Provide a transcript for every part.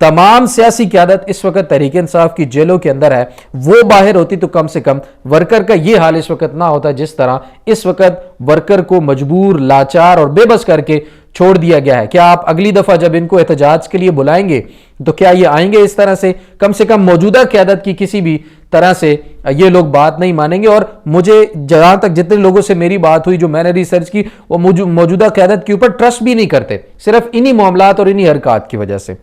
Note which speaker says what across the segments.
Speaker 1: تمام سیاسی قیادت اس وقت تحریک انصاف کی جیلوں کے اندر ہے، وہ باہر ہوتی تو کم سے کم ورکر کا یہ حال اس وقت نہ ہوتا جس طرح اس وقت ورکر کو مجبور، لاچار اور بے بس کر کے چھوڑ دیا گیا ہے۔ کیا آپ اگلی دفعہ جب ان کو احتجاج کے لیے بلائیں گے تو کیا یہ آئیں گے اس طرح سے؟ کم سے کم موجودہ قیادت کی کسی بھی طرح سے یہ لوگ بات نہیں مانیں گے۔ اور مجھے جہاں تک جتنے لوگوں سے میری بات ہوئی، جو میں نے ریسرچ کی، وہ موجودہ قیادت کے اوپر ٹرسٹ بھی نہیں کرتے، صرف انہی معاملات اور انہی حرکات کی وجہ سے۔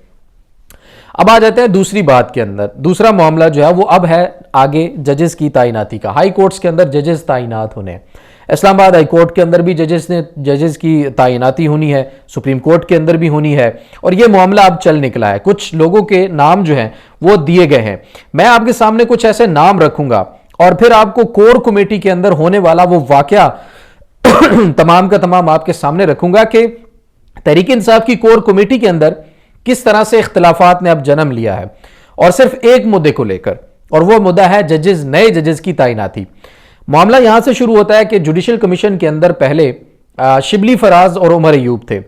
Speaker 1: اب آ جاتے ہیں دوسری بات کے اندر۔ دوسرا معاملہ جو ہے وہ اب ہے آگے ججز کی تعیناتی کا۔ ہائی کورٹس کے اندر ججز تعینات ہونے ہیں۔ اسلام آباد ہائی کورٹ کے اندر بھی ججز کی تعیناتی ہونی ہے، سپریم کورٹ کے اندر بھی ہونی ہے، اور یہ معاملہ اب چل نکلا ہے۔ کچھ لوگوں کے نام جو ہیں وہ دیے گئے ہیں۔ میں آپ کے سامنے کچھ ایسے نام رکھوں گا اور پھر آپ کو کور کمیٹی کے اندر ہونے والا وہ واقعہ تمام کا تمام آپ کے سامنے رکھوں گا کہ تحریک انصاف کی کور کمیٹی کے اندر کس طرح سے اختلافات نے اب جنم لیا ہے، اور صرف ایک مدعے کو لے کر، اور وہ مدعا ہے ججز، نئے ججز کی تعیناتی۔ معاملہ یہاں سے شروع ہوتا ہے کہ جوڈیشل کمیشن کے اندر پہلے شبلی فراز اور عمر ایوب تھے۔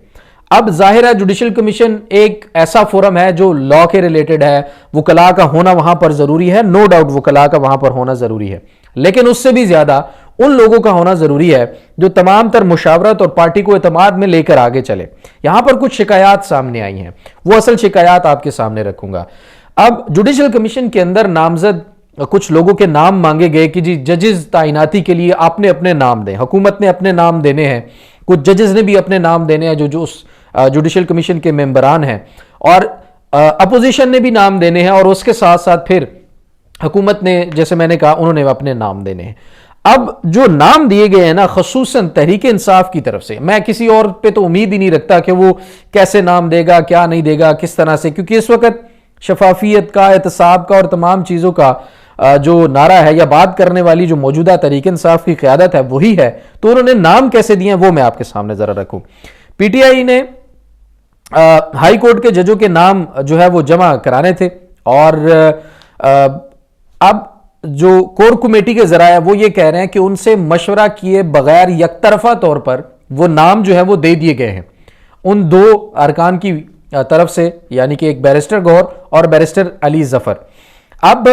Speaker 1: اب ظاہر ہے جوڈیشل کمیشن ایک ایسا فورم ہے جو لا کے ریلیٹڈ ہے، وکلاء کا ہونا وہاں پر ضروری ہے، نو ڈاؤٹ وکلاء کا وہاں پر ہونا ضروری ہے، لیکن اس سے بھی زیادہ ان لوگوں کا ہونا ضروری ہے جو تمام تر مشاورت اور پارٹی کو اعتماد میں لے کر آگے چلے۔ یہاں پر کچھ شکایات سامنے آئی ہیں، وہ اصل شکایات آپ کے سامنے رکھوں گا۔ اب جوڈیشل کمیشن کے اندر نامزد کچھ لوگوں کے نام مانگے گئے کہ جی ججز تعیناتی کے لیے آپ نے اپنے نام دیں، حکومت نے اپنے نام دینے ہیں، کچھ ججز نے بھی اپنے نام دینے ہیں جو اس جوڈیشل کمیشن کے ممبران ہیں، اور اپوزیشن نے بھی نام دینے ہیں، اور اس کے ساتھ ساتھ پھر حکومت نے، جیسے میں نے کہا، انہوں نے اپنے نام دینے ہیں۔ اب جو نام دیے گئے ہیں نا، خصوصاً تحریک انصاف کی طرف سے، میں کسی اور پہ تو امید ہی نہیں رکھتا کہ وہ کیسے نام دے گا، کیا نہیں دے گا، کس طرح سے، کیونکہ اس وقت شفافیت کا، احتساب کا اور تمام چیزوں کا جو نعرہ ہے یا بات کرنے والی جو موجودہ تحریک انصاف کی قیادت ہے وہی ہے، تو انہوں نے نام کیسے دیے ہیں وہ میں آپ کے سامنے ذرا رکھوں۔ پی ٹی آئی نے ہائی کورٹ کے ججوں کے نام جو ہے وہ جمع کرانے تھے، اور اب جو کور کمیٹی کے ذرائع وہ یہ کہہ رہے ہیں کہ ان سے مشورہ کیے بغیر یک طرفہ طور پر وہ نام جو ہے وہ دے دیے گئے ہیں ان دو ارکان کی طرف سے، یعنی کہ ایک بیرسٹر گوہر اور بیرسٹر علی ظفر۔ اب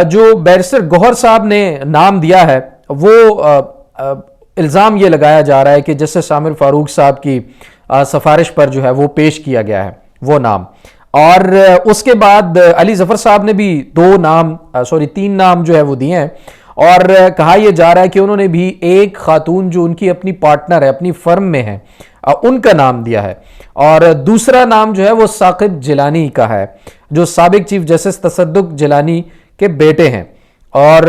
Speaker 1: جو بیرسٹر گوہر صاحب نے نام دیا ہے وہ الزام یہ لگایا جا رہا ہے کہ جسٹس عامر فاروق صاحب کی سفارش پر جو ہے وہ پیش کیا گیا ہے وہ نام، اور اس کے بعد علی ظفر صاحب نے بھی تین نام جو ہے وہ دیے ہیں، اور کہا یہ جا رہا ہے کہ انہوں نے بھی ایک خاتون جو ان کی اپنی پارٹنر ہے، اپنی فرم میں ہے، ان کا نام دیا ہے، اور دوسرا نام جو ہے وہ ثاقب جیلانی کا ہے جو سابق چیف جسٹس تصدق جیلانی کے بیٹے ہیں۔ اور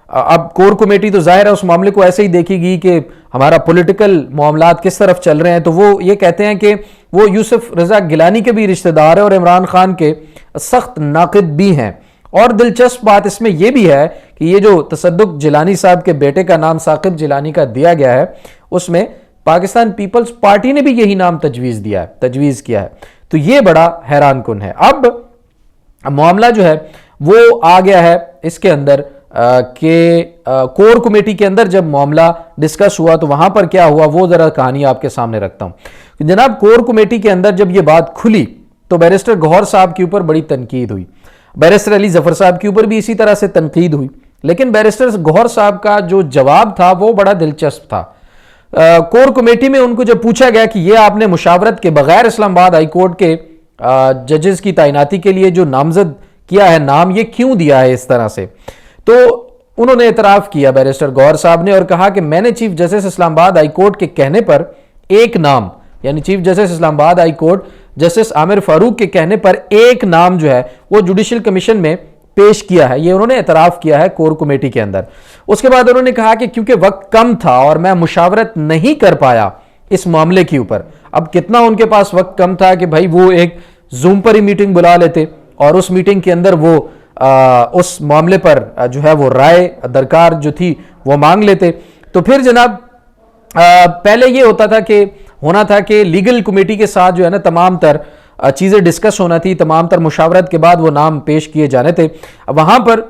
Speaker 1: اب کور کمیٹی تو ظاہر ہے اس معاملے کو ایسے ہی دیکھے گی کہ ہمارا پولیٹیکل معاملات کس طرف چل رہے ہیں، تو وہ یہ کہتے ہیں کہ وہ یوسف رضا گیلانی کے بھی رشتہ دار ہیں اور عمران خان کے سخت ناقد بھی ہیں۔ اور دلچسپ بات اس میں یہ بھی ہے کہ یہ جو تصدق جیلانی صاحب کے بیٹے کا نام ثاقب جیلانی کا دیا گیا ہے، اس میں پاکستان پیپلز پارٹی نے بھی یہی نام تجویز کیا ہے، تو یہ بڑا حیران کن ہے۔ اب معاملہ جو ہے وہ آ گیا ہے اس کے اندر کہ کور کمیٹی کے اندر جب معاملہ ڈسکس ہوا تو وہاں پر کیا ہوا وہ ذرا کہانی آپ کے سامنے رکھتا ہوں۔ جناب کور کمیٹی کے اندر جب یہ بات کھلی تو بیرسٹر گوہر صاحب کے اوپر بڑی تنقید ہوئی، بیرسٹر علی ظفر صاحب کے اوپر بھی اسی طرح سے تنقید ہوئی، لیکن بیرسٹر گوہر صاحب کا جو جواب تھا وہ بڑا دلچسپ تھا۔ کور کمیٹی میں ان کو جب پوچھا گیا کہ یہ آپ نے مشاورت کے بغیر اسلام آباد ہائی کورٹ کے ججز کی تعیناتی کے لیے جو نامزد کیا ہے نام، یہ کیوں دیا ہے اس طرح سے، تو انہوں نے اعتراف کیا بیرسٹر گوہر صاحب نے اور کہا کہ میں نے چیف جسٹس اسلام آباد ہائی کورٹ کے کہنے پر ایک نام، یعنی چیف جسٹس اسلام آباد ہائی کورٹ جسٹس عامر فاروق کے کہنے پر ایک نام جو ہے وہ جوڈیشل کمیشن میں پیش کیا ہے، یہ انہوں نے اعتراف کیا ہے کور کمیٹی کے اندر۔ اس کے بعد انہوں نے کہا کہ کیونکہ وقت کم تھا اور میں مشاورت نہیں کر پایا اس معاملے کے اوپر، اب کتنا ان کے پاس وقت کم تھا کہ بھائی وہ ایک زوم پر ہی میٹنگ بلا لیتے اور اس میٹنگ کے اندر وہ اس معاملے پر جو ہے وہ رائے درکار جو تھی وہ مانگ لیتے۔ تو پھر جناب پہلے یہ ہونا تھا کہ لیگل کمیٹی کے ساتھ جو ہے نا تمام تر چیزیں ڈسکس ہونا تھی، تمام تر مشاورت کے بعد وہ نام پیش کیے جانے تھے۔ وہاں پر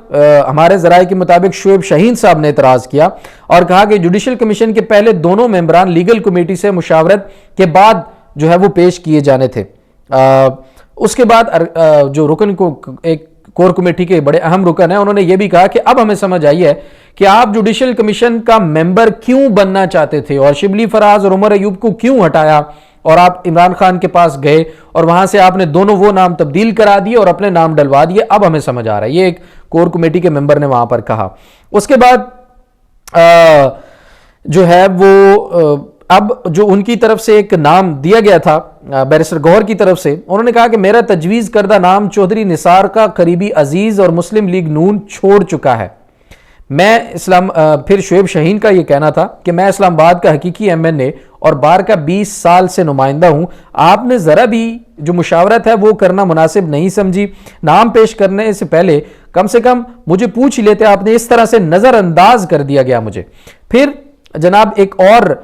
Speaker 1: ہمارے ذرائع کے مطابق شعیب شاہین صاحب نے اعتراض کیا اور کہا کہ جوڈیشل کمیشن کے پہلے دونوں ممبران لیگل کمیٹی سے مشاورت کے بعد جو ہے وہ پیش کیے جانے تھے، اس کے بعد جو رکن کو ایک کور کمیٹی کے بڑے اہم رکن ہیں، انہوں نے یہ بھی کہا کہ اب ہمیں سمجھ آئی ہے کہ آپ جوڈیشل کمیشن کا ممبر کیوں بننا چاہتے تھے اور شبلی فراز اور عمر ایوب کو کیوں ہٹایا اور آپ عمران خان کے پاس گئے اور وہاں سے آپ نے دونوں وہ نام تبدیل کرا دیے اور اپنے نام ڈلوا دیے، اب ہمیں سمجھ آ رہا ہے، یہ ایک کور کمیٹی کے ممبر نے وہاں پر کہا۔ اس کے بعد جو ہے وہ اب جو ان کی طرف سے ایک نام دیا گیا تھا بیرسٹر گوہر کی طرف سے، انہوں نے کہا کہ میرا تجویز کردہ نام چودھری نثار کا قریبی عزیز اور مسلم لیگ نون چھوڑ چکا ہے۔ میں پھر شعیب شاہین کا یہ کہنا تھا کہ میں اسلام آباد کا حقیقی ایم این اے اور بار کا 20 سال سے نمائندہ ہوں، آپ نے ذرا بھی جو مشاورت ہے وہ کرنا مناسب نہیں سمجھی، نام پیش کرنے سے پہلے کم سے کم مجھے پوچھ لیتے، آپ نے اس طرح سے نظر انداز کر دیا گیا مجھے۔ پھر جناب ایک اور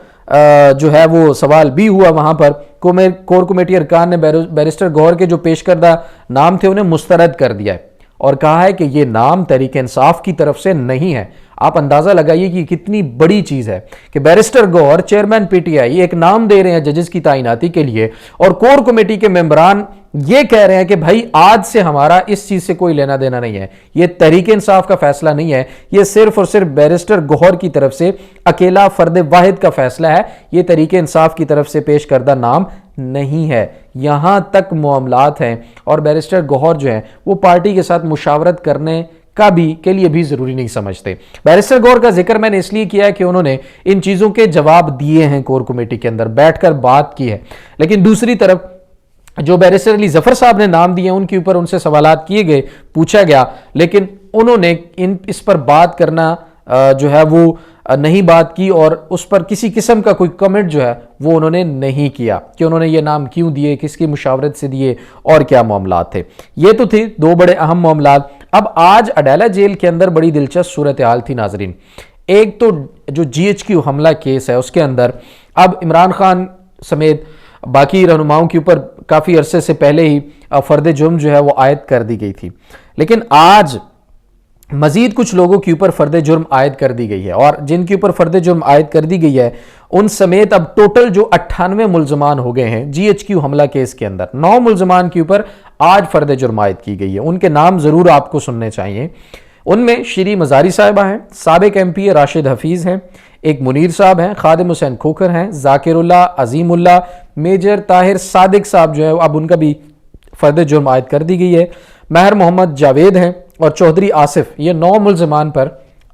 Speaker 1: جو ہے وہ سوال بھی ہوا وہاں پر، کور کمیٹی ارکان نے بیرسٹر گوہر کے جو پیش کردہ نام تھے انہیں مسترد کر دیا ہے اور کہا ہے کہ یہ نام تحریک انصاف کی طرف سے نہیں ہے۔ آپ اندازہ لگائیے کہ کتنی بڑی چیز ہے کہ barrister Gohar chairman P T I ایک نام دے رہے ہیں ججز کی تعیناتی کے لیے اور کور کمیٹی کے ممبران یہ کہہ رہے ہیں کہ بھائی آج سے ہمارا اس چیز سے کوئی لینا دینا نہیں ہے، یہ تحریک انصاف کا فیصلہ نہیں ہے، یہ صرف اور صرف بیرسٹر گوہر کی طرف سے اکیلا فرد واحد کا فیصلہ ہے، یہ تحریک انصاف کی طرف سے پیش کردہ نام نہیں ہے۔ یہاں تک معاملات ہیں اور بیرسٹر گوہر جو ہیں وہ پارٹی کے ساتھ مشاورت کرنے کے لیے بھی ضروری نہیں سمجھتے۔ بیرسٹر گوہر کا ذکر میں نے اس لیے کیا ہے کہ انہوں نے ان چیزوں کے جواب دیے ہیں، کور کمیٹی کے اندر بیٹھ کر بات کی ہے، لیکن دوسری طرف جو بیرسٹر علی ظفر صاحب نے نام دیے ان کے اوپر ان سے سوالات کیے گئے، پوچھا گیا، لیکن انہوں نے اس پر بات کرنا جو ہے وہ نہیں بات کی اور اس پر کسی قسم کا کوئی کمنٹ جو ہے وہ انہوں نے نہیں کیا کہ انہوں نے یہ نام کیوں دیے، کس کی مشاورت سے دیے اور کیا معاملات تھے۔ یہ تو تھے دو بڑے اہم معاملات۔ اب آج اڈیالہ جیل کے اندر بڑی دلچسپ صورتحال تھی ناظرین۔ ایک تو جو جی ایچ کیو حملہ کیس ہے اس کے اندر اب عمران خان سمیت باقی رہنماؤں کے اوپر کافی عرصے سے پہلے ہی فرد جرم جو ہے وہ عائد کر دی گئی تھی، لیکن آج مزید کچھ لوگوں کے اوپر فرد جرم عائد کر دی گئی ہے اور جن کے اوپر فرد جرم عائد کر دی گئی ہے ان سمیت اب ٹوٹل جو 98 ملزمان ہو گئے ہیں جی ایچ کیو حملہ کیس کے اندر، 9 ملزمان کے اوپر آج فرد جرم عائد کی گئی ہے۔ ان کے نام ضرور آپ کو سننے چاہیے۔ ان میں شری مزاری صاحبہ ہیں، سابق ایم پی راشد حفیظ ہیں، ایک منیر صاحب ہیں، خادم حسین کھوکھر ہیں، ذاکر اللہ، عظیم اللہ، میجر طاہر صادق صاحب جو ہے اب ان کا بھی فرد جرم عائد کر دی گئی ہے، مہر محمد جاوید ہیں اور چودھری آصف، یہ 9 ملزمان پر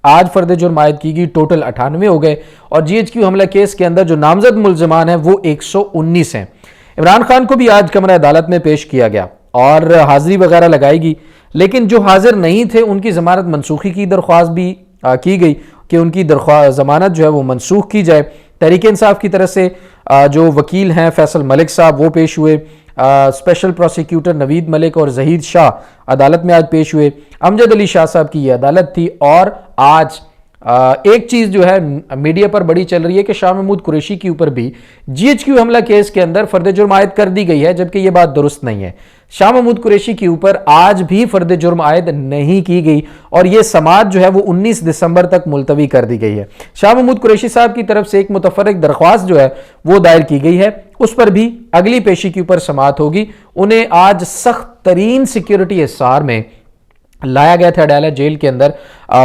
Speaker 1: آج فرد جرم عائد کی گئی، ٹوٹل 98 ہو گئے اور جی ایچ کیو حملہ کیس کے اندر جو نامزد ملزمان ہیں وہ 119 ہیں۔ عمران خان کو بھی آج کمرہ عدالت میں پیش کیا گیا اور حاضری وغیرہ لگائی گئی، لیکن جو حاضر نہیں تھے ان کی ضمانت منسوخی کی درخواست بھی کی گئی کہ ان کی ضمانت جو ہے وہ منسوخ کی جائے۔ تحریک انصاف کی طرف سے جو وکیل ہیں فیصل ملک صاحب وہ پیش ہوئے، اسپیشل پروسیکیوٹر نوید ملک اور ظہیر شاہ عدالت میں آج پیش ہوئے۔ امجد علی شاہ صاحب کی یہ عدالت تھی اور آج ایک چیز جو ہے میڈیا پر بڑی چل رہی ہے کہ شاہ محمود قریشی کے اوپر بھی جی ایچ کیو حملہ کیس کے اندر فرد جرم عائد کر دی گئی ہے، جبکہ یہ بات درست نہیں ہے۔ شاہ محمود قریشی کے اوپر آج بھی فرد جرم عائد نہیں کی گئی اور یہ سماعت جو ہے وہ 19 دسمبر تک ملتوی کر دی گئی ہے۔ شاہ محمود قریشی صاحب کی طرف سے ایک متفرق درخواست جو ہے وہ دائر کی گئی ہے، اس پر بھی اگلی پیشی کے اوپر سماعت ہوگی۔ انہیں آج سخت ترین سیکیورٹی حصار میں لایا گیا تھا اڈیالہ جیل کے اندر،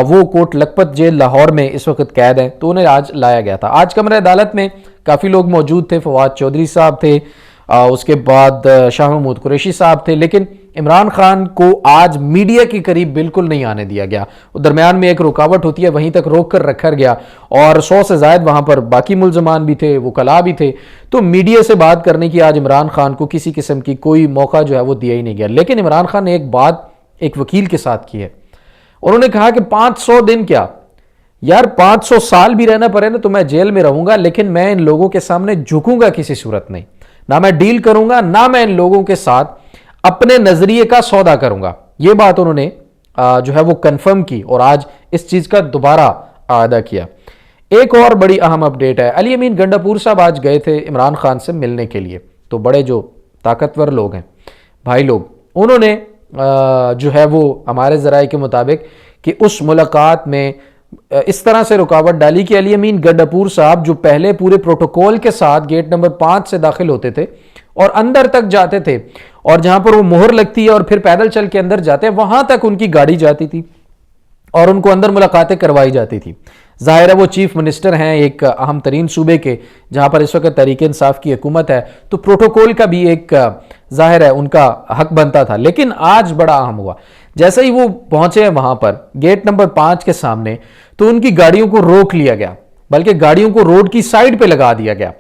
Speaker 1: وہ کوٹ لکھپت جیل لاہور میں اس وقت قید ہیں، تو انہیں آج لایا گیا تھا۔ آج کمرہ عدالت میں کافی لوگ موجود تھے، فواد چودھری صاحب تھے، اس کے بعد شاہ محمود قریشی صاحب تھے، لیکن عمران خان کو آج میڈیا کے قریب بالکل نہیں آنے دیا گیا۔ درمیان میں ایک رکاوٹ ہوتی ہے وہیں تک روک کر رکھا گیا اور 100 سے زائد وہاں پر باقی ملزمان بھی تھے، وکلاء بھی تھے، تو میڈیا سے بات کرنے کی آج عمران خان کو کسی قسم کی کوئی موقع جو ہے وہ دیا ہی نہیں گیا۔ لیکن عمران خان نے ایک بات ایک وکیل کے ساتھ کی ہے، انہوں نے کہا کہ 500 دن کیا یار 500 سال بھی رہنا پڑے نا تو میں جیل میں رہوں گا، لیکن میں ان لوگوں کے سامنے جھکوں گا کسی صورت نہیں، نہ میں ڈیل کروں گا، نہ میں ان لوگوں کے ساتھ اپنے نظریے کا سودا کروں گا۔ یہ بات انہوں نے جو ہے وہ کنفرم کی اور آج اس چیز کا دوبارہ اعادہ کیا۔ ایک اور بڑی اہم اپڈیٹ ہے، علی امین گنڈاپور صاحب آج گئے تھے عمران خان سے ملنے کے لیے، تو بڑے جو طاقتور لوگ ہیں بھائی لوگ، انہوں نے جو ہے وہ ہمارے ذرائع کے مطابق کہ اس ملاقات میں اس طرح سے رکاوٹ ڈالی کہ علی امین گنڈاپور صاحب جو پہلے پورے پروٹوکول کے ساتھ گیٹ نمبر 5 سے داخل ہوتے تھے، اور اندر تک جاتے تھے، اور جہاں پر وہ مہر لگتی ہے اور پھر پیدل چل کے اندر جاتے ہیں وہاں تک ان کی گاڑی جاتی تھی اور ان کو اندر ملاقاتیں کروائی جاتی تھی۔ ظاہر ہے وہ چیف منسٹر ہیں ایک اہم ترین صوبے کے، جہاں پر اس وقت تحریک انصاف کی حکومت ہے، تو پروٹوکول کا بھی ایک ظاہر ہے ان کا حق بنتا تھا۔ لیکن آج بڑا اہم ہوا، جیسے ہی وہ پہنچے ہیں وہاں پر گیٹ نمبر 5 کے سامنے، تو ان کی گاڑیوں کو روک لیا گیا، بلکہ گاڑیوں کو روڈ کی سائڈ پہ لگا دیا گیا،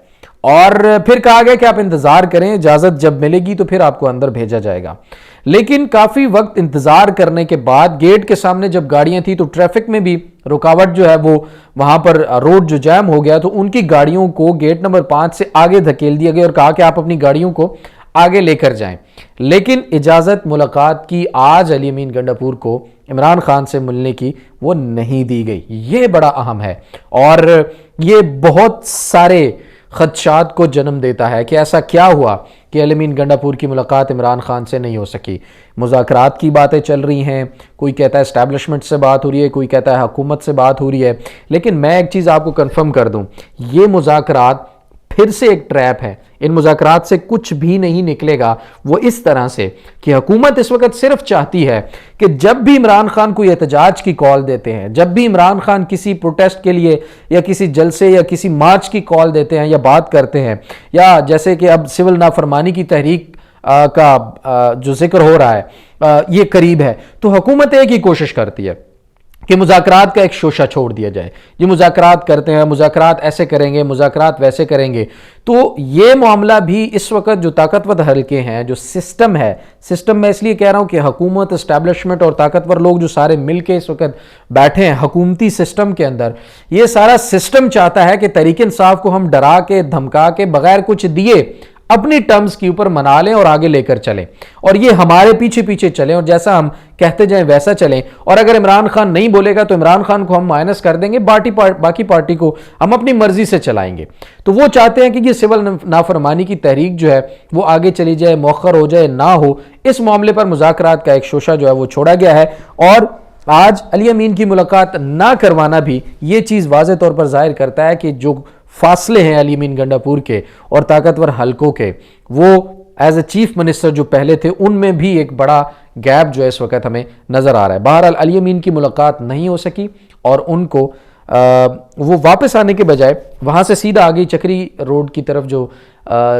Speaker 1: اور پھر کہا گیا کہ آپ انتظار کریں، اجازت جب ملے گی تو پھر آپ کو اندر بھیجا جائے گا۔ لیکن کافی وقت انتظار کرنے کے بعد گیٹ کے سامنے جب گاڑیاں تھیں تو ٹریفک میں بھی رکاوٹ جو ہے وہ وہاں پر روڈ جو جام ہو گیا، تو ان کی گاڑیوں کو گیٹ نمبر 5 سے آگے دھکیل دیا گیا اور کہا کہ آپ اپنی گاڑیوں کو آگے لے کر جائیں۔ لیکن اجازت ملاقات کی آج علی امین گنڈاپور کو عمران خان سے ملنے کی وہ نہیں دی گئی۔ یہ بڑا اہم ہے اور یہ بہت سارے خدشات کو جنم دیتا ہے کہ ایسا کیا ہوا کہ علی امین گنڈاپور کی ملاقات عمران خان سے نہیں ہو سکی۔ مذاکرات کی باتیں چل رہی ہیں، کوئی کہتا ہے اسٹیبلشمنٹ سے بات ہو رہی ہے، کوئی کہتا ہے حکومت سے بات ہو رہی ہے، لیکن میں ایک چیز آپ کو کنفرم کر دوں، یہ مذاکرات پھر سے ایک ٹریپ ہے۔ ان مذاکرات سے کچھ بھی نہیں نکلے گا، وہ اس طرح سے کہ حکومت اس وقت صرف چاہتی ہے کہ جب بھی عمران خان کوئی احتجاج کی کال دیتے ہیں، جب بھی عمران خان کسی پروٹیسٹ کے لیے یا کسی جلسے یا کسی مارچ کی کال دیتے ہیں یا بات کرتے ہیں، یا جیسے کہ اب سول نافرمانی کی تحریک کا جو ذکر ہو رہا ہے یہ قریب ہے، تو حکومت ایک ہی کوشش کرتی ہے کہ مذاکرات کا ایک شوشہ چھوڑ دیا جائے۔ یہ مذاکرات کرتے ہیں، مذاکرات ایسے کریں گے، مذاکرات ویسے کریں گے۔ تو یہ معاملہ بھی اس وقت جو طاقتور حلقے ہیں، جو سسٹم ہے، سسٹم میں اس لیے کہہ رہا ہوں کہ حکومت، اسٹیبلشمنٹ اور طاقتور لوگ جو سارے مل کے اس وقت بیٹھے ہیں حکومتی سسٹم کے اندر، یہ سارا سسٹم چاہتا ہے کہ تحریک انصاف کو ہم ڈرا کے دھمکا کے بغیر کچھ دیے اپنی ٹرمز کے اوپر منا لیں اور آگے لے کر چلیں، اور یہ ہمارے پیچھے پیچھے چلیں اور جیسا ہم کہتے جائیں ویسا چلیں، اور اگر عمران خان نہیں بولے گا تو عمران خان کو ہم مائنس کر دیں گے، باقی پارٹی کو ہم اپنی مرضی سے چلائیں گے۔ تو وہ چاہتے ہیں کہ یہ سول نافرمانی کی تحریک جو ہے وہ آگے چلی جائے، مؤخر ہو جائے، نہ ہو۔ اس معاملے پر مذاکرات کا ایک شوشہ جو ہے وہ چھوڑا گیا ہے، اور آج علی امین کی ملاقات نہ کروانا بھی یہ چیز واضح طور پر ظاہر کرتا ہے کہ جو فاصلے ہیں علی امین گنڈاپور کے اور طاقتور حلقوں کے، وہ ایز اے چیف منسٹر جو پہلے تھے ان میں بھی ایک بڑا گیپ جو ہے اس وقت ہمیں نظر آ رہا ہے۔ بہرحال علی امین کی ملاقات نہیں ہو سکی اور ان کو وہ واپس آنے کے بجائے وہاں سے سیدھا آگے چکری روڈ کی طرف جو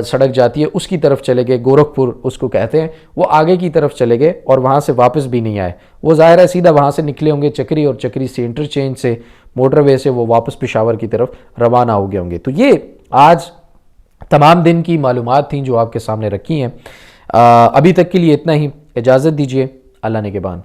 Speaker 1: سڑک جاتی ہے اس کی طرف چلے گئے، گورکھپور اس کو کہتے ہیں، وہ آگے کی طرف چلے گئے اور وہاں سے واپس بھی نہیں آئے۔ وہ ظاہر ہے سیدھا وہاں سے نکلے ہوں گے چکری، اور چکری سے انٹرچینج سے موٹر وے سے وہ واپس پشاور کی طرف روانہ ہو گئے ہوں گے۔ تو یہ آج تمام دن کی معلومات تھیں جو آپ کے سامنے رکھی ہیں۔ ابھی تک کے لیے اتنا ہی، اجازت دیجیے، اللہ نگہبان۔